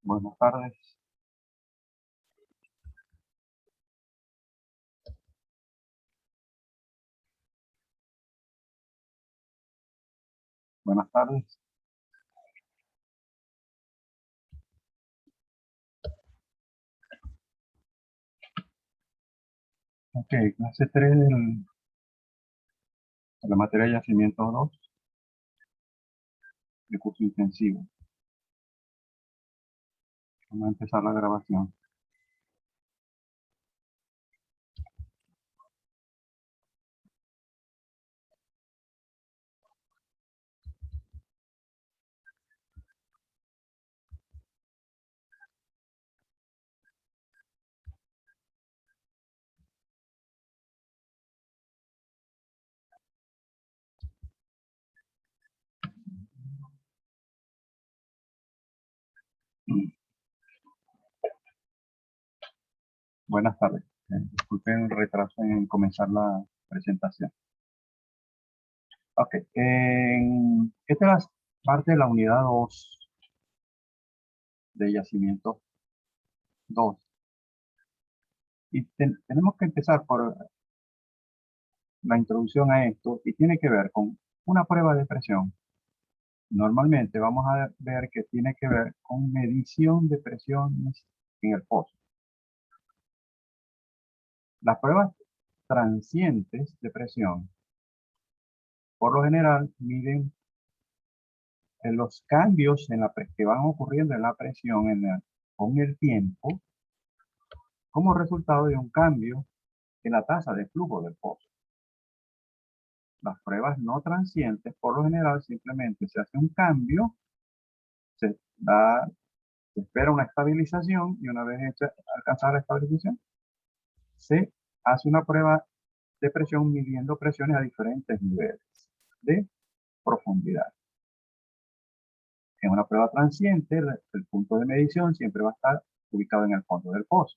Buenas tardes. Buenas tardes. Ok, clase 3 de la materia de yacimientos 2 de curso intensivo. Vamos a empezar la grabación. Buenas tardes. Disculpen el retraso en comenzar la presentación. Ok, esta es la parte de la unidad 2 de yacimientos 2. Y tenemos que empezar por la introducción a esto y tiene que ver con una prueba de presión. Normalmente vamos a ver que tiene que ver con medición de presiones en el pozo. Las pruebas transientes de presión, por lo general, miden los cambios que van ocurriendo en la presión con el tiempo como resultado de un cambio en la tasa de flujo del pozo. Las pruebas no transientes, por lo general, simplemente se hace un cambio, se espera una estabilización y una vez alcanzada la estabilización, se hace una prueba de presión midiendo presiones a diferentes niveles de profundidad. En una prueba transiente, el punto de medición siempre va a estar ubicado en el fondo del pozo.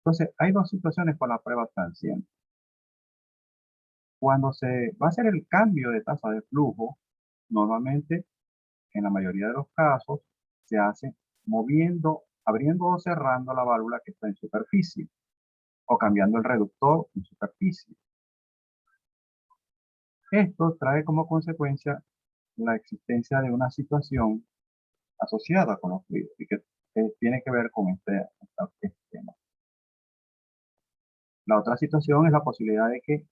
Entonces, hay dos situaciones con la prueba transiente. Cuando se va a hacer el cambio de tasa de flujo, normalmente, en la mayoría de los casos, se hace moviendo, abriendo o cerrando la válvula que está en superficie, o cambiando el reductor en superficie. Esto trae como consecuencia la existencia de una situación asociada con los fluidos y que tiene que ver con este tema. La otra situación es la posibilidad de que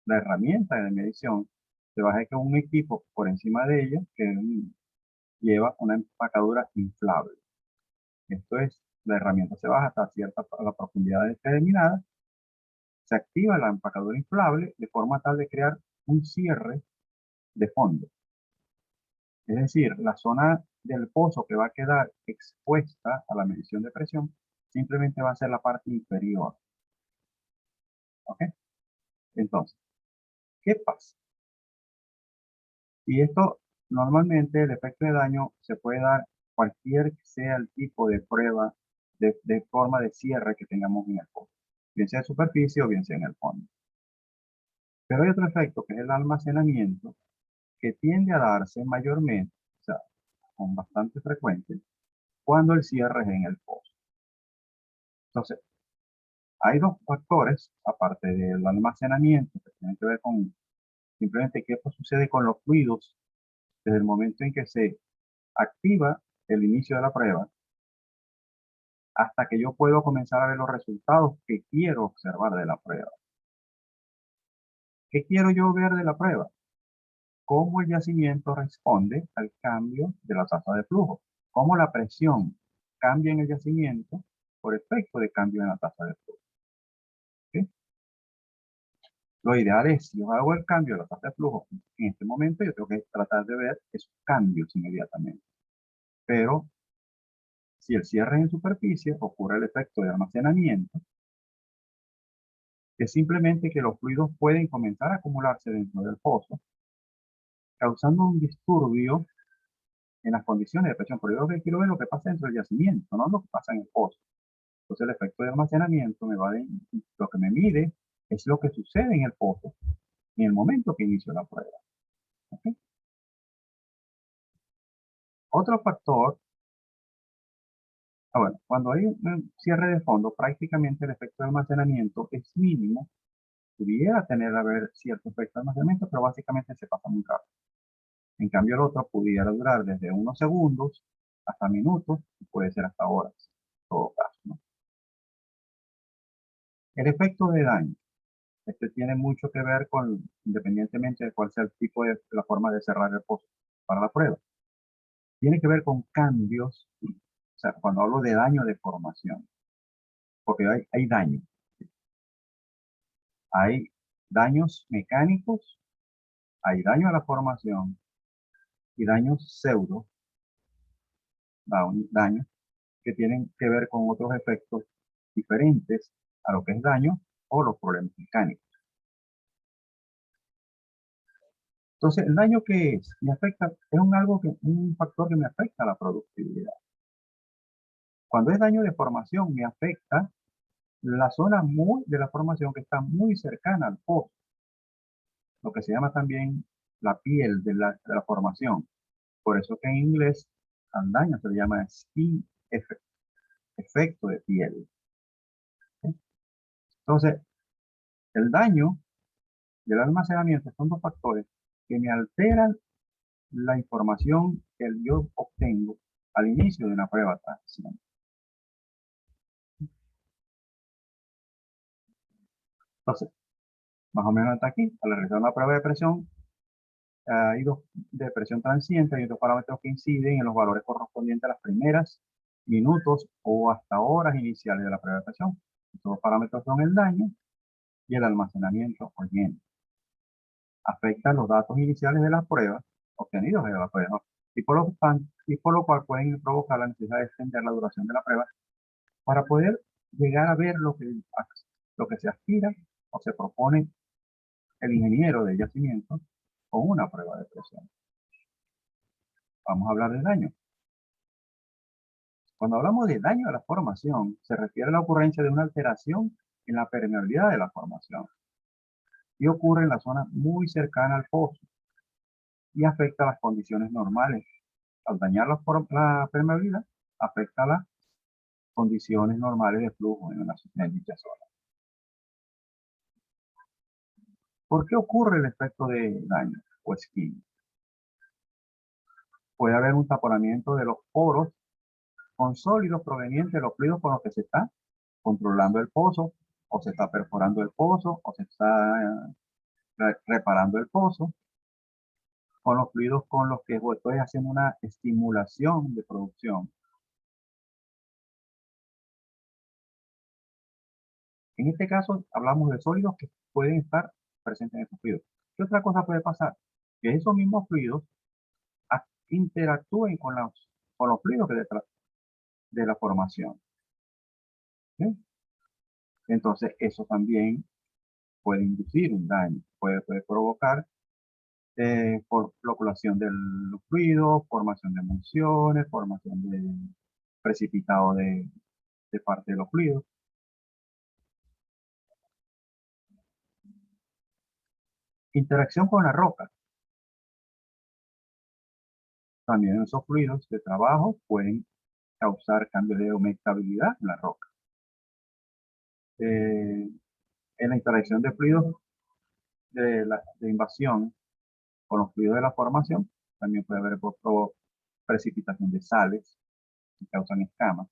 la herramienta de medición se baje con un equipo por encima de ella que lleva una empacadura inflable. Esto es, la herramienta se baja hasta cierta la profundidad determinada, se activa la empacadura inflable de forma tal de crear un cierre de fondo. Es decir, la zona del pozo que va a quedar expuesta a la medición de presión simplemente va a ser la parte inferior. ¿Ok? Entonces, ¿qué pasa? Y esto, normalmente el efecto de daño se puede dar cualquier que sea el tipo de prueba de forma de cierre que tengamos en el pozo, bien sea en superficie o bien sea en el fondo. Pero hay otro efecto que es el almacenamiento que tiende a darse mayormente, o sea, con bastante frecuencia, cuando el cierre es en el pozo. Entonces, hay dos factores, aparte del almacenamiento, que tienen que ver con simplemente qué sucede con los fluidos desde el momento en que se activa el inicio de la prueba hasta que yo puedo comenzar a ver los resultados que quiero observar de la prueba. ¿Qué quiero yo ver de la prueba? Cómo el yacimiento responde al cambio de la tasa de flujo. Cómo la presión cambia en el yacimiento por efecto de cambio en la tasa de flujo. ¿Sí? Lo ideal es, si yo hago el cambio de la tasa de flujo en este momento, yo tengo que tratar de ver esos cambios inmediatamente. Pero si el cierre es en superficie, ocurre el efecto de almacenamiento, que es simplemente que los fluidos pueden comenzar a acumularse dentro del pozo, causando un disturbio en las condiciones de presión. Pero yo lo que quiero ver es lo que pasa dentro del yacimiento, no lo que pasa en el pozo. Entonces el efecto de almacenamiento lo que me mide es lo que sucede en el pozo en el momento que inicio la prueba. ¿Okay? Otro factor Bueno, cuando hay un cierre de fondo, prácticamente el efecto de almacenamiento es mínimo. Pudiera tener a ver cierto efecto de almacenamiento, pero básicamente se pasa muy rápido. En cambio, el otro pudiera durar desde unos segundos hasta minutos, y puede ser hasta horas, en todo caso, ¿no? El efecto de daño. Este tiene mucho que ver con, independientemente de cuál sea el tipo de la forma de cerrar el pozo para la prueba. Tiene que ver con cambios, o sea, cuando hablo de daño de formación, porque hay daño. Hay daños mecánicos, hay daño a la formación y daños pseudo, daños que tienen que ver con otros efectos diferentes a lo que es daño o los problemas mecánicos. Entonces, el daño que es, me afecta, es un factor que me afecta a la productividad. Cuando es daño de formación, me afecta la zona de la formación que está muy cercana al pozo, lo que se llama también la piel de la formación. Por eso que en inglés al daño se le llama skin effect, efecto de piel. ¿Sí? Entonces, el daño del almacenamiento son dos factores que me alteran la información que yo obtengo al inicio de una prueba de transición. Entonces, más o menos hasta aquí, al realizar una prueba de presión, hay dos de presión transiente, hay dos parámetros que inciden en los valores correspondientes a las primeras minutos o hasta horas iniciales de la prueba de presión. Estos dos parámetros son el daño y el almacenamiento o lleno. Afectan los datos iniciales de las pruebas obtenidos de la prueba y por lo cual pueden provocar la necesidad de extender la duración de la prueba para poder llegar a ver lo que se aspira o se propone el ingeniero de yacimiento con una prueba de presión. Vamos a hablar del daño. Cuando hablamos de daño a la formación, se refiere a la ocurrencia de una alteración en la permeabilidad de la formación y ocurre en la zona muy cercana al pozo y afecta las condiciones normales. Al dañar la permeabilidad, afecta las condiciones normales de flujo en dicha zona. ¿Por qué ocurre el efecto de daño o skin? Puede haber un taponamiento de los poros con sólidos provenientes de los fluidos con los que se está controlando el pozo, o se está perforando el pozo, o se está reparando el pozo, con los fluidos con los que estoy haciendo una estimulación de producción. En este caso, hablamos de sólidos que pueden estar presentes en estos fluidos. ¿Qué otra cosa puede pasar? Que esos mismos fluidos interactúen con los fluidos de la formación. ¿Sí? Entonces, eso también puede inducir un daño, puede provocar por floculación de los fluidos, formación de emulsiones, formación de precipitado de parte de los fluidos. Interacción con la roca. También esos fluidos de trabajo pueden causar cambios de humectabilidad en la roca. En la interacción de fluidos de invasión con los fluidos de la formación, también puede haber precipitación de sales que causan escamas.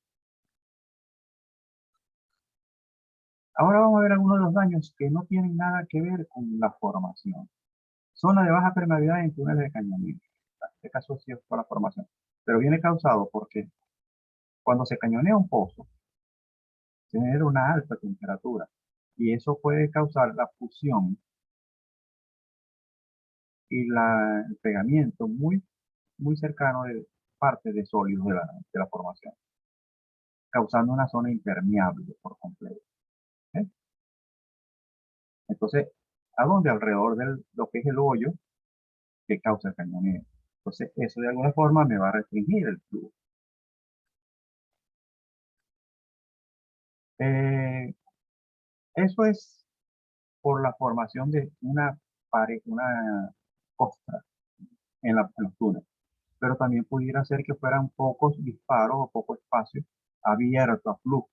Ahora vamos a ver algunos de los daños que no tienen nada que ver con la formación. Zona de baja permeabilidad en túneles de cañoneo. En este caso sí es por la formación, pero viene causado porque cuando se cañonea un pozo, se genera una alta temperatura y eso puede causar la fusión y el pegamiento muy cercano de parte de sólidos de la formación, causando una zona impermeable por completo. ¿Ok? Entonces, ¿a dónde? Alrededor de lo que es el hoyo que causa el cañoneo. Entonces, eso de alguna forma me va a restringir el flujo. Eh, Eso es por la formación de una pared, una costra en los túneles. Pero también pudiera ser que fueran pocos disparos o poco espacio abierto a flujo.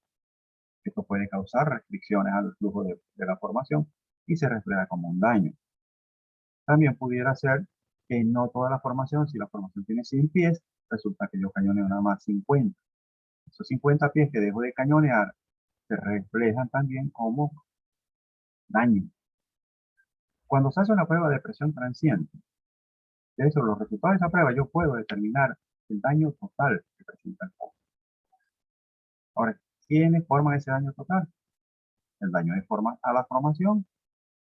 Esto puede causar restricciones al flujo de la formación y se refleja como un daño. También pudiera ser que no toda la formación, si la formación tiene 100 pies, resulta que yo cañoneo nada más 50. Esos 50 pies que dejo de cañonear se reflejan también como daño. Cuando se hace una prueba de presión transiente, de eso, los resultados de esa prueba, yo puedo determinar el daño total que presenta el pozo. Ahora, ¿quiénes forman ese daño total? El daño de forma a la formación,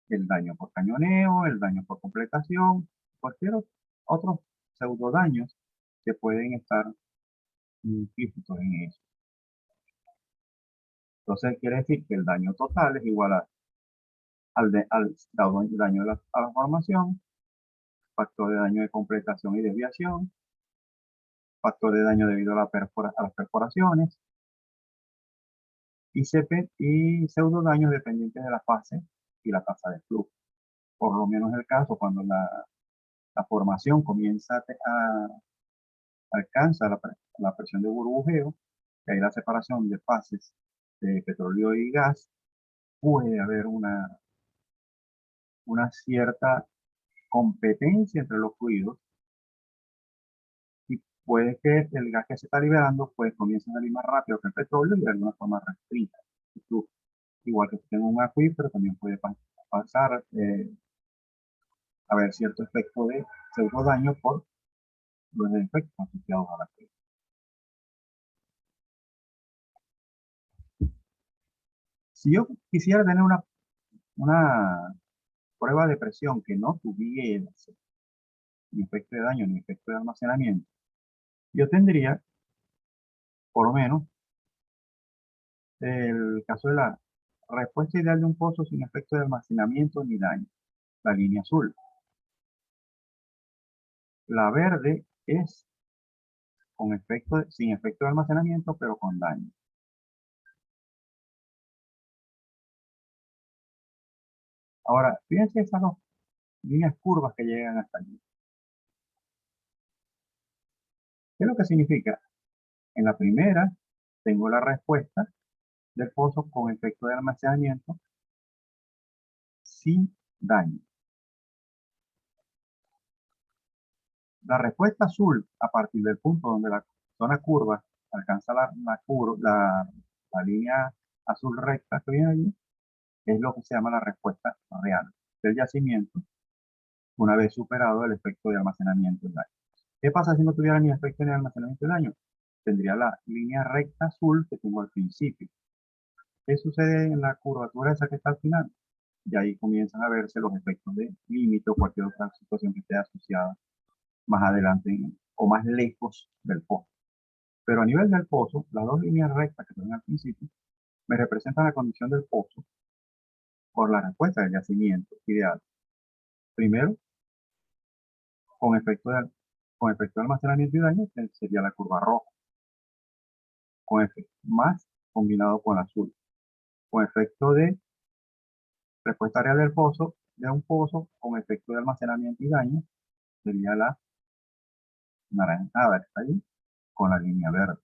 el daño por cañoneo, el daño por completación, cualquier otros pseudo daños que pueden estar implícitos en eso. Entonces quiere decir que el daño total es igual al daño a la formación, factor de daño de completación y desviación, factor de daño debido a las perforaciones, y pseudo daños dependientes de la fase y la tasa de flujo. Por lo menos el caso cuando la formación comienza alcanza la presión de burbujeo, que hay la separación de fases de petróleo y gas, puede haber una cierta competencia entre los fluidos y puede que el gas que se está liberando pues comience a salir más rápido que el petróleo y de alguna forma restrinja el flujo. Igual que si tengo un acuífero, también puede pasar a haber cierto efecto de pseudo daño por los efectos asociados a la acuífero. Si yo quisiera tener una prueba de presión que no tuviera ni efecto de daño ni efecto de almacenamiento, yo tendría, por lo menos, el caso de la respuesta ideal de un pozo sin efecto de almacenamiento ni daño, la línea azul. La verde es sin efecto de almacenamiento, pero con daño. Ahora, fíjense esas dos líneas curvas que llegan hasta allí. ¿Qué es lo que significa? En la primera, tengo la respuesta del pozo con efecto de almacenamiento sin daño. La respuesta azul, a partir del punto donde la zona curva alcanza la línea azul recta que viene allí, es lo que se llama la respuesta real del yacimiento una vez superado el efecto de almacenamiento del daño. ¿Qué pasa si no tuviera ni efecto ni almacenamiento del daño? Tendría la línea recta azul que tengo al principio. ¿Qué sucede en la curvatura esa que está al final? Y ahí comienzan a verse los efectos de límite o cualquier otra situación que esté asociada más adelante o más lejos del pozo. Pero a nivel del pozo, las dos líneas rectas que tengo al principio me representan la condición del pozo por la respuesta del yacimiento ideal. Primero, con efecto de almacenamiento y daño, que sería la curva roja, con efecto más combinado con azul, con efecto de respuesta real del pozo, de un pozo, con efecto de almacenamiento y daño, sería la naranjada que está ahí, con la línea verde.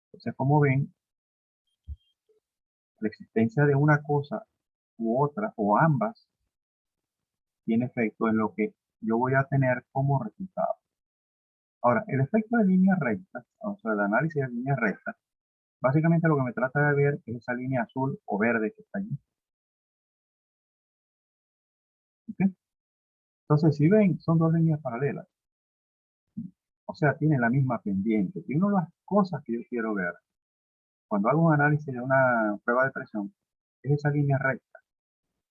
Entonces, como ven, la existencia de una cosa u otra, o ambas, tiene efecto en lo que yo voy a tener como resultado. Ahora, el efecto de líneas rectas, o sea, el análisis de líneas rectas, básicamente lo que me trata de ver es esa línea azul o verde que está allí. ¿Okay? Entonces, si ven, son dos líneas paralelas. O sea, tienen la misma pendiente. Y una de las cosas que yo quiero ver cuando hago un análisis de una prueba de presión es esa línea recta.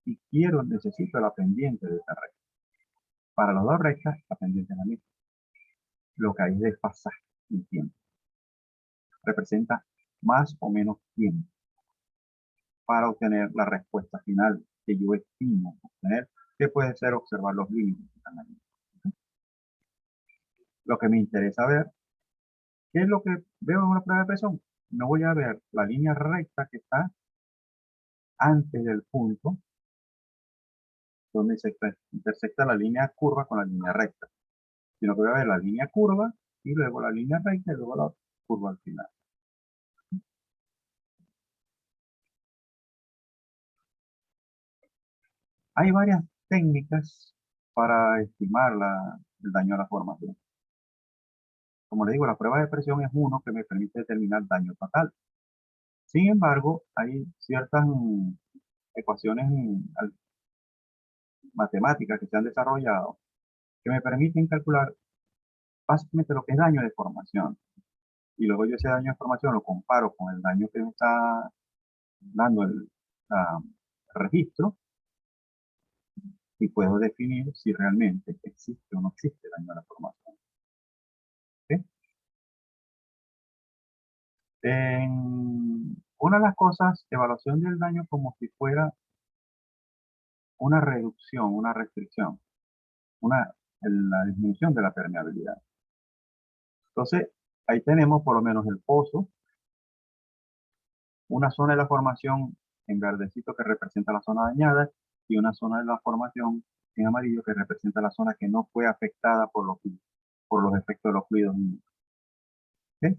Y necesito la pendiente de esa recta. Para las dos rectas, la pendiente es la misma. Lo que hay es desfasaje en tiempo. Representa más o menos tiempo para obtener la respuesta final que yo estimo obtener, que puede ser observar los límites que están ahí. Lo que me interesa ver, ¿qué es lo que veo en una prueba de presión? No voy a ver la línea recta que está antes del punto donde se intersecta la línea curva con la línea recta, sino que voy a ver la línea curva y luego la línea recta y luego la curva al final. Hay varias técnicas para estimar el daño a la formación. Como le digo, la prueba de presión es uno que me permite determinar daño total. Sin embargo, hay ciertas ecuaciones matemáticas que se han desarrollado que me permiten calcular básicamente lo que es daño de formación. Y luego yo ese daño de formación lo comparo con el daño que me está dando el registro y puedo definir si realmente existe o no existe daño a la formación. ¿Ok? Una de las cosas, evaluación del daño como si fuera una reducción, una restricción, la disminución de la permeabilidad. Entonces, ahí tenemos por lo menos el pozo, una zona de la formación en verdecito que representa la zona dañada y una zona de la formación en amarillo que representa la zona que no fue afectada por los efectos de los fluidos. ¿Ok?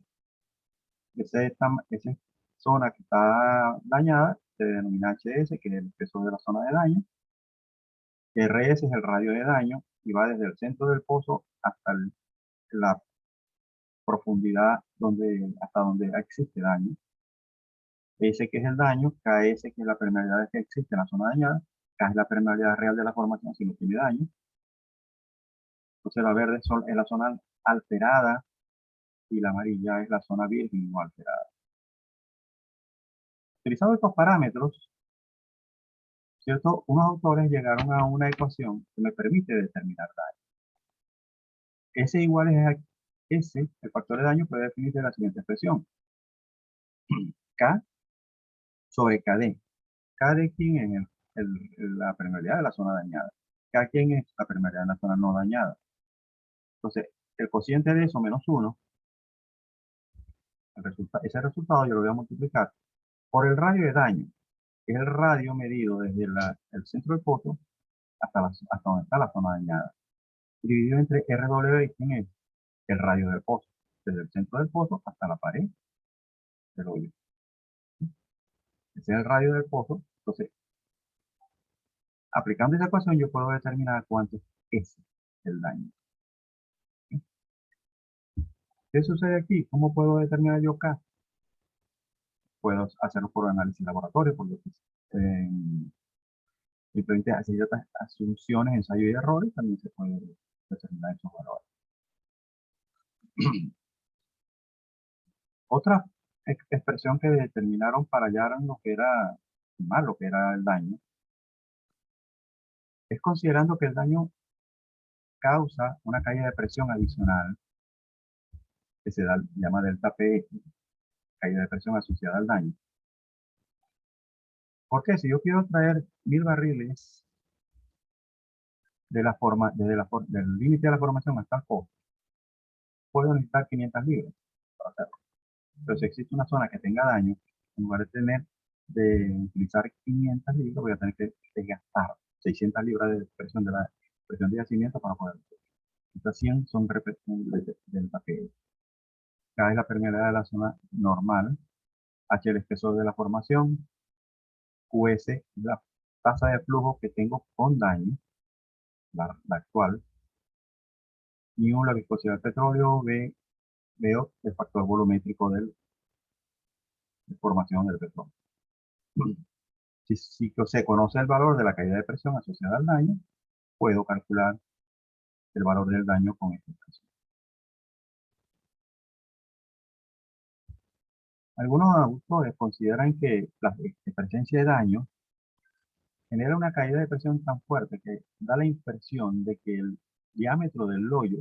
Esa zona que está dañada se denomina HS, que es el peso de la zona de daño. RS es el radio de daño y va desde el centro del pozo hasta la profundidad hasta donde existe daño. S que es el daño, KS que es la permeabilidad que existe en la zona dañada, K es la permeabilidad real de la formación si no tiene daño. Entonces la verde es la zona alterada y la amarilla es la zona virgen no alterada. Utilizando estos parámetros, ¿cierto? Unos autores llegaron a una ecuación que me permite determinar daño. S igual es a S, el factor de daño puede definirse de la siguiente expresión. K sobre KD. KD quién es la permeabilidad de la zona dañada. K quién es la permeabilidad de la zona no dañada. Entonces, el cociente de eso menos 1, ese resultado yo lo voy a multiplicar por el radio de daño, que es el radio medido desde el centro del pozo hasta donde está la zona dañada. Dividido entre RW, ¿quién es? El radio del pozo, desde el centro del pozo hasta la pared del hoyo. Ese es el radio del pozo. Entonces, aplicando esa ecuación, yo puedo determinar cuánto es el daño. ¿Qué sucede aquí? ¿Cómo puedo determinar yo K? Puedo hacerlo por análisis laboratorio, por lo que simplemente hacer ciertas asunciones, ensayo y errores, también se puede determinar esos valores. Otra expresión que determinaron para hallar lo que era lo que era el daño, es considerando que el daño causa una caída de presión adicional, que se llama delta P, caída de presión asociada al daño. Porque si yo quiero traer 1000 barriles del límite de la formación hasta el pozo, puedo necesitar 500 libras para hacerlo. Pero si existe una zona que tenga daño, en lugar de utilizar 500 libras, voy a tener que gastar 600 libras de presión de yacimiento para poder hacerlo. Estas 100 son repeticiones del papel. K es la permeabilidad de la zona normal, H el espesor de la formación, QS es la tasa de flujo que tengo con daño, la actual, y la viscosidad del petróleo, veo el factor volumétrico de formación del petróleo. Si se conoce el valor de la caída de presión asociada al daño, puedo calcular el valor del daño con esta expresión. Algunos autores consideran que la presencia de daño genera una caída de presión tan fuerte que da la impresión de que el diámetro del hoyo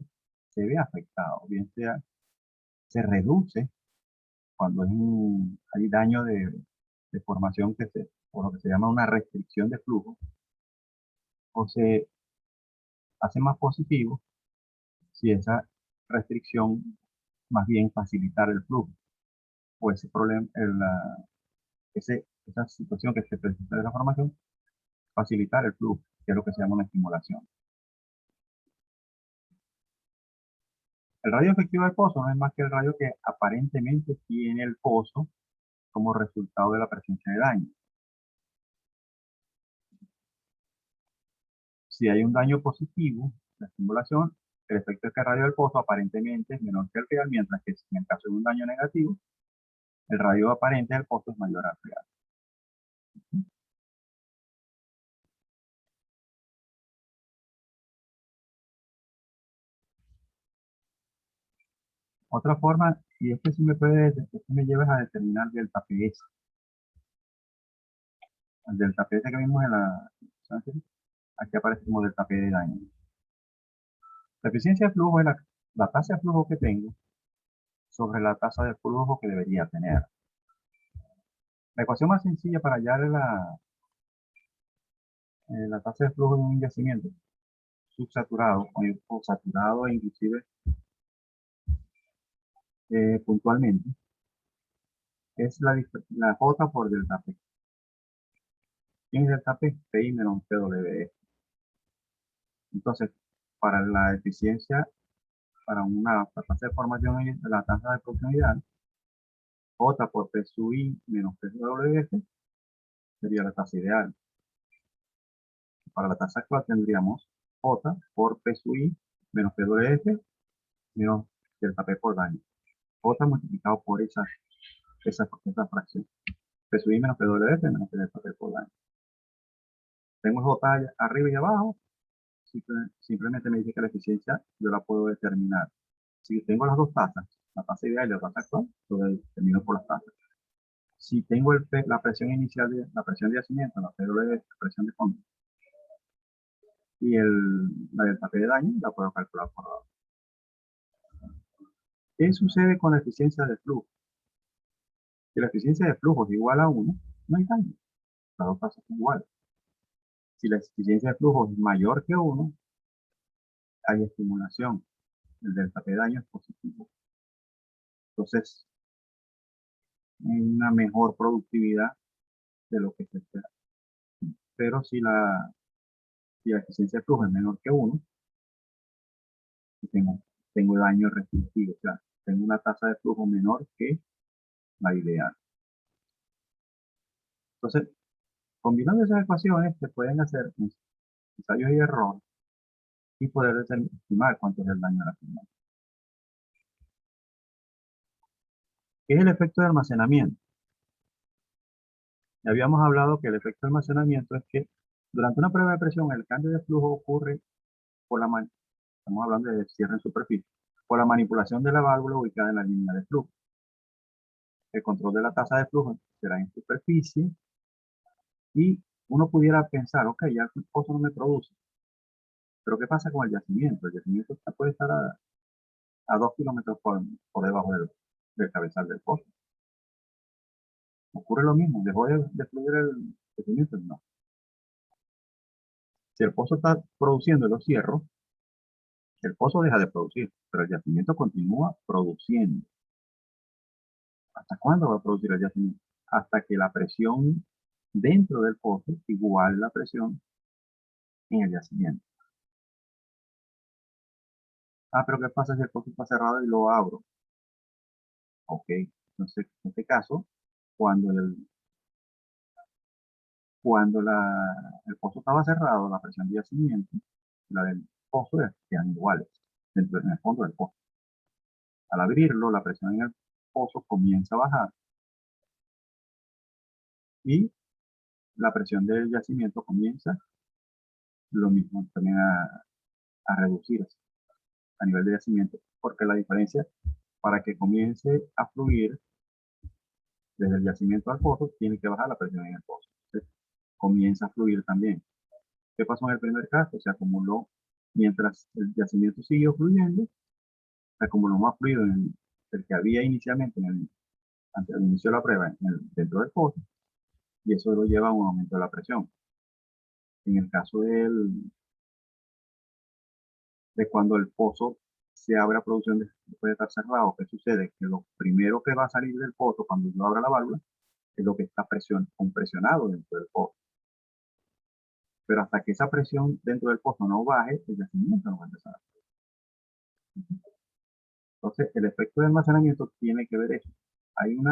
se ve afectado, bien sea se reduce cuando hay daño de formación por lo que se llama una restricción de flujo, o se hace más positivo si esa restricción más bien facilitar el flujo, o ese problema, esa situación que se presenta de la formación, facilitar el flujo, que es lo que se llama una estimulación. El radio efectivo del pozo no es más que el radio que aparentemente tiene el pozo como resultado de la presencia de daño. Si hay un daño positivo, la estimulación, el efecto de que el radio del pozo aparentemente es menor que el real, mientras que si en el caso de un daño negativo, el radio aparente del pozo es mayor al real. Otra forma, y este sí me lleva a determinar delta PS. El delta PS que vimos en la, aquí aparece como delta P de daño. La eficiencia de flujo es la tasa de flujo que tengo sobre la tasa de flujo que debería tener. La ecuación más sencilla para hallar la tasa de flujo de un yacimiento subsaturado o saturado e inclusive puntualmente es la J por delta P. ¿Quién es delta P? PI menos PWE. Entonces, para la eficiencia, para una tasa de formación, la tasa de producción ideal, J por P sub I menos PWF sería la tasa ideal. Para la tasa actual tendríamos J por P sub I menos PWF menos delta P por daño. J multiplicado por esa fracción. P sub I menos PWF menos delta P por daño. Tengo J arriba y abajo. Simplemente me dice que la eficiencia yo la puedo determinar. Si tengo las dos tasas, la tasa ideal y la tasa actual, lo determino por las tasas. Si tengo la presión inicial, la presión de yacimiento, la PWF, la presión de fondo, y la delta P de daño, la puedo calcular por lado. ¿Qué sucede con la eficiencia de flujo? Si la eficiencia de flujo es igual a 1, no hay daño. Las dos tasas son iguales. Si la eficiencia de flujo es mayor que 1, hay estimulación. El delta P de daño es positivo. Entonces, una mejor productividad de lo que se espera. Pero si la eficiencia de flujo es menor que 1, tengo daño restringido. O sea, tengo una tasa de flujo menor que la ideal. Entonces, combinando esas ecuaciones, se pueden hacer ensayos y errores y poder estimar cuánto es el daño a la firma. ¿Qué es el efecto de almacenamiento? Ya habíamos hablado que el efecto de almacenamiento es que durante una prueba de presión el cambio de flujo ocurre por estamos hablando de cierre en superficie, por la manipulación de la válvula ubicada en la línea de flujo. El control de la tasa de flujo será en superficie y uno pudiera pensar, ok, ya el pozo no me produce, pero ¿qué pasa con el yacimiento? El yacimiento puede estar a 2 kilómetros por debajo del cabezal del pozo. Ocurre lo mismo, dejó de fluir el yacimiento, no. Si el pozo está produciendo y lo cierro, el pozo deja de producir, pero el yacimiento continúa produciendo. ¿Hasta cuándo va a producir el yacimiento? Hasta que la presión dentro del pozo igual la presión en el yacimiento. Ah, pero ¿qué pasa si el pozo está cerrado y lo abro? Ok, entonces en este caso, cuando el pozo estaba cerrado, la presión de yacimiento y la del pozo quedan iguales en el fondo del pozo. Al abrirlo, la presión en el pozo comienza a bajar y la presión del yacimiento comienza lo mismo también a reducirse a nivel de yacimiento, porque la diferencia para que comience a fluir desde el yacimiento al pozo, tiene que bajar la presión en el pozo. Entonces, comienza a fluir también. ¿Qué pasó en el primer caso? Se acumuló, mientras el yacimiento siguió fluyendo, se acumuló más fluido en el que había inicialmente antes del inicio de la prueba dentro del pozo, y eso lo lleva a un aumento de la presión. En el caso de cuando el pozo se abre a producción después de estar cerrado, ¿qué sucede? Que lo primero que va a salir del pozo cuando yo abra la válvula es lo que está compresionado dentro del pozo. Pero hasta que esa presión dentro del pozo no baje, el yacimiento no va a empezar. Entonces, el efecto de almacenamiento tiene que ver eso. Hay un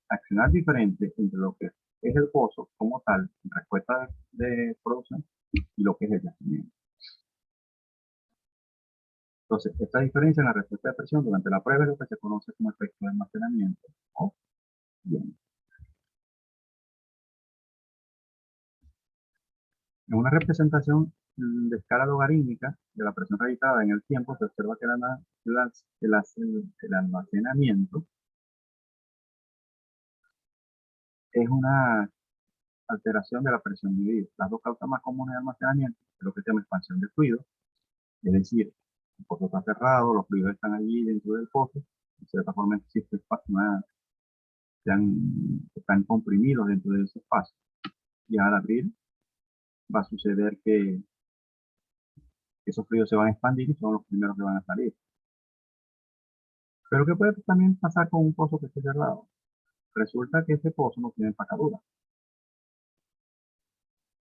accionar diferente entre lo que es el pozo como tal, en respuesta de producción, y lo que es el yacimiento. Entonces, esta diferencia en la respuesta de presión durante la prueba es lo que se conoce como efecto de almacenamiento o bien. En una representación de escala logarítmica de la presión registrada en el tiempo, se observa que el almacenamiento es una alteración de la presión medida. Las dos causas más comunes de almacenamiento es lo que se llama expansión de fluido, es decir, el pozo está cerrado, los fluidos están allí dentro del pozo, de cierta forma existe están comprimidos dentro de ese espacio. Y al abrir va a suceder que esos fluidos se van a expandir y son los primeros que van a salir. Pero ¿qué puede también pasar con un pozo que esté cerrado? Resulta que ese pozo no tiene empacadura.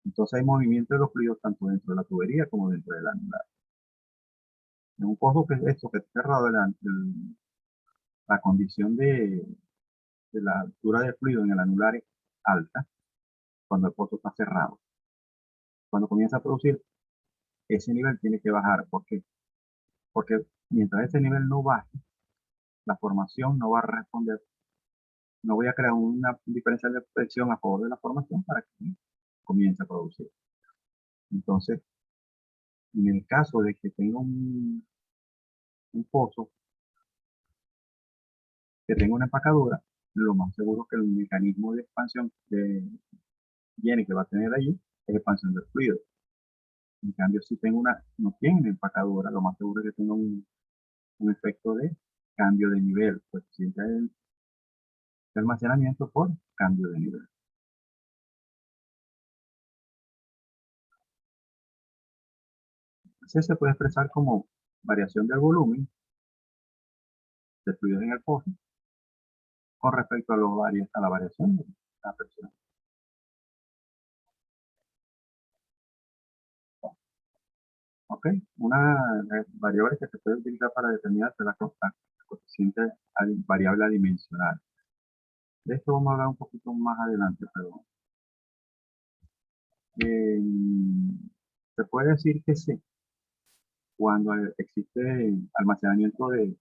Entonces hay movimiento de los fluidos tanto dentro de la tubería como dentro del anular. En un pozo que esto que está cerrado, la condición de la altura del fluido en el anular es alta cuando el pozo está cerrado. Cuando comienza a producir, ese nivel tiene que bajar. ¿Por qué? Porque mientras ese nivel no baje, la formación no va a responder. No voy a crear una diferencial de presión a favor de la formación para que comience a producir. Entonces, en el caso de que tenga un pozo que tenga una empacadura, lo más seguro es que el mecanismo de expansión que viene, que va a tener allí, es expansión del fluido. En cambio, si no tiene empacadura, lo más seguro es que tenga un efecto de cambio de nivel, pues siente el almacenamiento por cambio de nivel. Entonces se puede expresar como variación del volumen de fluidos en el pozo con respecto a la variación de la presión. ¿Ok? Una variable que se puede utilizar para determinar la coeficiente variable adimensional. De esto vamos a hablar un poquito más adelante, pero eh, se puede decir que sí, cuando existe almacenamiento de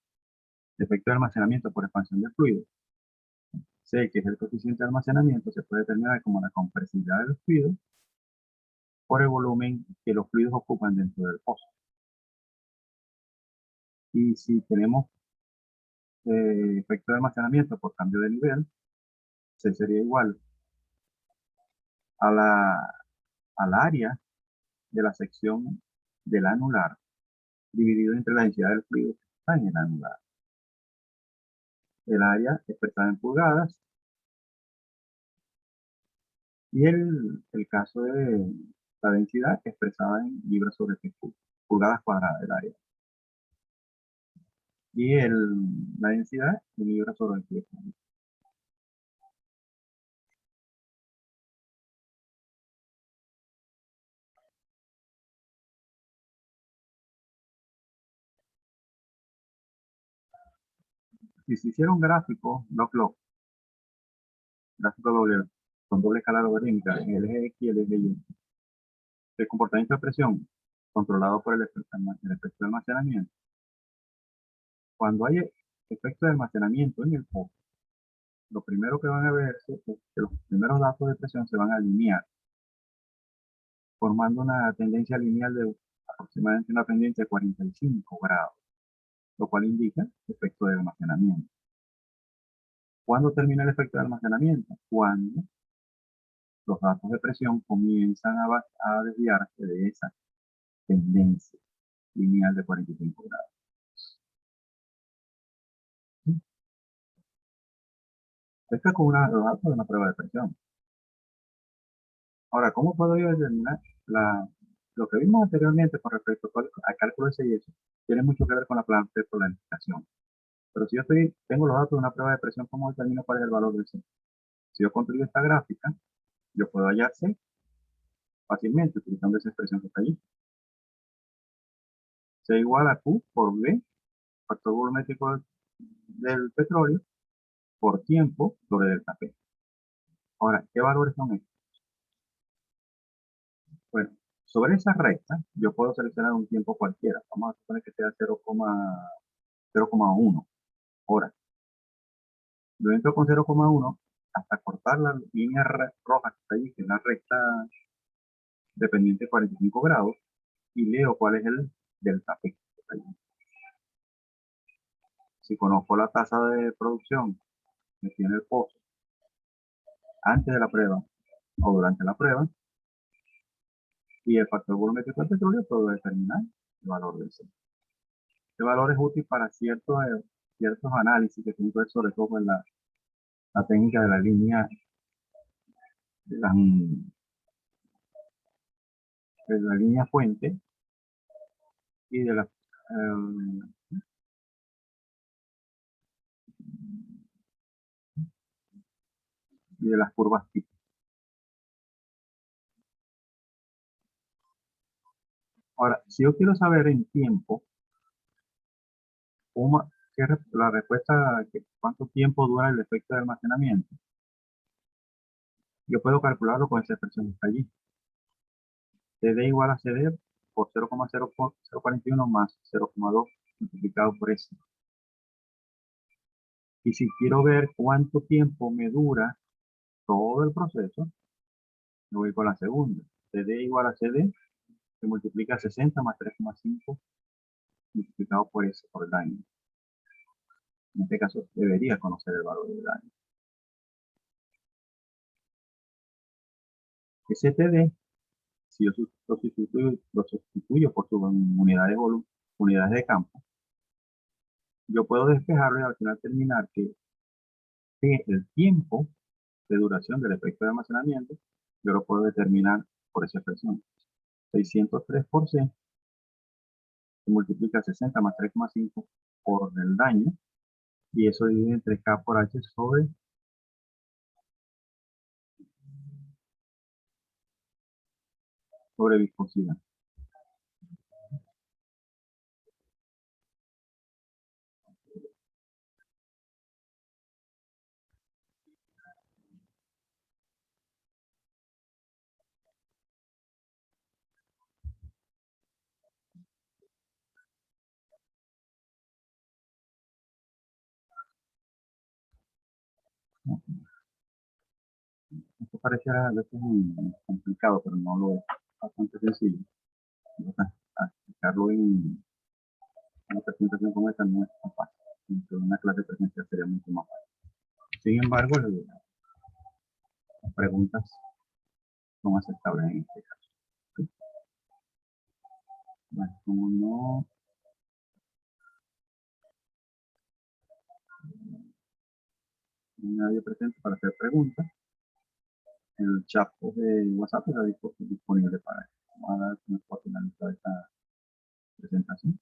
efecto de almacenamiento por expansión de fluido, sé que es el coeficiente de almacenamiento, se puede determinar como la compresibilidad del fluido por el volumen que los fluidos ocupan dentro del pozo. Y si tenemos efecto de almacenamiento por cambio de nivel, se sería igual a al área de la sección del anular dividido entre la densidad del fluido que está en el anular. El área expresada en pulgadas y el caso de la densidad expresada en libras sobre pies pulgadas cuadradas del área. Y la densidad en libras sobre el pie cúbico. Si se hiciera un gráfico, gráfico doble, con doble escala logarítmica en el eje X y el eje Y, el comportamiento de presión controlado por el efecto de almacenamiento. Cuando hay efecto de almacenamiento en el pozo, lo primero que van a ver es que los primeros datos de presión se van a alinear, formando una tendencia lineal de aproximadamente una pendiente de 45 grados, lo cual indica efecto de almacenamiento. ¿Cuándo termina el efecto de almacenamiento? Cuando los datos de presión comienzan a desviarse de esa tendencia lineal de 45 grados. Esto es con los datos de una prueba de presión. Ahora, ¿cómo puedo yo determinar lo que vimos anteriormente con respecto al cálculo de ese y eso? Tiene mucho que ver con la planificación. Pero si tengo los datos de una prueba de presión, ¿cómo determino cuál es el valor de C? Si yo construyo esta gráfica, yo puedo hallar C fácilmente utilizando esa expresión que está allí. C igual a Q por V, factor volumétrico del petróleo, por tiempo sobre delta P. Ahora, ¿qué valores son estos? Bueno, sobre esa recta, yo puedo seleccionar un tiempo cualquiera. Vamos a suponer que sea 0,1. Ahora, yo entro con 0,1 hasta cortar la línea roja que está ahí, que es la recta dependiente 45 grados, y leo cuál es el delta P. Si conozco la tasa de producción que tiene el pozo antes de la prueba o durante la prueba, y el factor volumétrico del petróleo, puedo determinar el valor del C. Este valor es útil para ciertos análisis que tengo que ver, sobre todo en la técnica de la línea, de la, de la línea fuente y y de las curvas tipo. Ahora, si yo quiero saber en tiempo, la respuesta, cuánto tiempo dura el efecto de almacenamiento, yo puedo calcularlo con esa expresión que está allí. CD igual a CD por 0,041 más 0,2 multiplicado por S. Y si quiero ver cuánto tiempo me dura todo el proceso, me voy con la segunda. CD igual a CD, se multiplica 60 más 3,5 multiplicado por S, por el daño. En este caso, debería conocer el valor del daño. STD, si yo lo sustituyo por sus unidades de campo, yo puedo despejarlo y al final terminar que el tiempo de duración del efecto de almacenamiento, yo lo puedo determinar por esa expresión. 603 por C se multiplica 60 más 3,5 por el daño, y eso divide entre K por H sobre viscosidad. Esto pareciera a veces complicado, pero no lo es. Bastante sencillo. Explicarlo en una presentación como esta no es tan fácil. En una clase presencial sería mucho más fácil. Sin embargo, las preguntas son aceptables en este caso. ¿Sí? Bueno, como no hay nadie presente para hacer preguntas, el chat de WhatsApp está disponible para que vamos a dar una finalizar esta presentación.